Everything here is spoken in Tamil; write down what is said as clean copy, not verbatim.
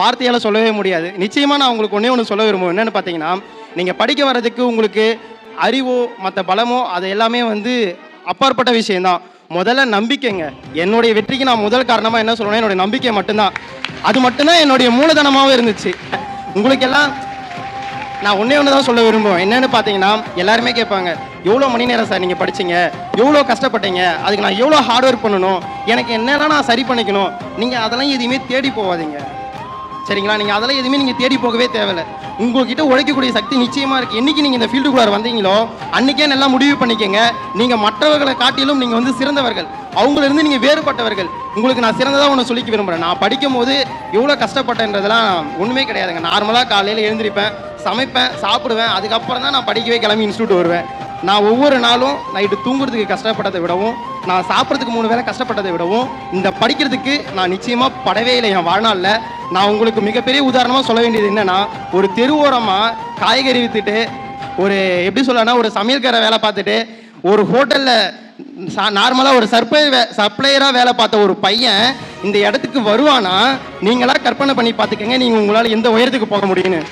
வார்த்தையால் சொல்லவே முடியாது. நிச்சயமாக நான் உங்களுக்கு ஒன்று சொல்ல விரும்புவேன். என்னென்னு பார்த்தீங்கன்னா, நீங்கள் படிக்க வர்றதுக்கு உங்களுக்கு அறிவோ மற்ற பலமோ அது எல்லாமே அப்பாற்பட்ட விஷயம்தான். முதல்ல நம்பிக்கைங்க. என்னுடைய வெற்றிக்கு நான் முதல் காரணமாக என்ன சொல்லணும், என்னுடைய நம்பிக்கை மட்டும்தான். அது மட்டும்தான் என்னுடைய மூலதனமாகவும் இருந்துச்சு. உங்களுக்கெல்லாம் நான் ஒன்றே ஒன்று தான் சொல்ல விரும்புவேன். என்னென்னு பார்த்தீங்கன்னா, எல்லாருமே கேட்பாங்க, எவ்வளோ மணி நேரம் சார் நீங்கள் படிச்சிங்க, எவ்வளோ கஷ்டப்பட்டீங்க, அதுக்கு நான் எவ்வளோ ஹார்ட் ஒர்க் பண்ணணும், எனக்கு என்னெல்லாம் நான் சரி பண்ணிக்கணும். நீங்கள் அதெல்லாம் எதுவுமே தேடி போகாதீங்க, சரிங்களா? நீங்கள் அதெல்லாம் எதுவுமே நீங்கள் தேடி போகவே தேவையில்லை. உங்கள்கிட்ட உழைக்கக்கூடிய சக்தி நிச்சயமாக இருக்குது. என்றைக்கு நீங்கள் இந்த ஃபீல்டுக்குள்ளார வந்தீங்களோ அன்றைக்கே நல்லா முடிவு பண்ணிக்கங்க. நீங்கள் மற்றவர்களை காட்டிலும் நீங்கள் சிறந்தவர்கள், அவங்களிருந்து நீங்கள் வேறுபட்டவர்கள். உங்களுக்கு நான் சிறந்ததாக ஒன்று சொல்லிக்க விரும்புகிறேன். நான் படிக்கும் போது எவ்வளோ கஷ்டப்பட்டேன்றதெல்லாம் ஒன்றுமே கிடையாதுங்க. நார்மலாக காலையில் எழுந்திருப்பேன், சமைப்பேன், சாப்பிடுவேன். அதுக்கப்புறம் தான் நான் படிக்கவே கிளம்பி இன்ஸ்டியூட் வருவேன். நான் ஒவ்வொரு நாளும் நைட்டு தூங்குறதுக்கு கஷ்டப்பட்டதை விடவும், நான் சாப்பிட்றதுக்கு 3 வேளை கஷ்டப்பட்டதை விடவும், இந்த படிக்கிறதுக்கு நான் நிச்சயமாக படவே இல்லை என் வாழ்நாளில். நான் உங்களுக்கு மிகப்பெரிய உதாரணமாக சொல்ல வேண்டியது என்னென்னா, ஒரு தெருவோரமாக காய்கறி விற்றுட்டு, ஒரு எப்படி சொல்லனா, ஒரு சமையல்கார வேலை பார்த்துட்டு, ஒரு ஹோட்டலில் நார்மலாக ஒரு சப்ளையராக வேலை பார்த்த ஒரு பையன் இந்த இடத்துக்கு வருவானா, நீங்களாக கற்பனை பண்ணி பார்த்துக்கங்க, நீங்கள் உங்களால் எந்த உயரத்துக்கு போக முடியும்னு.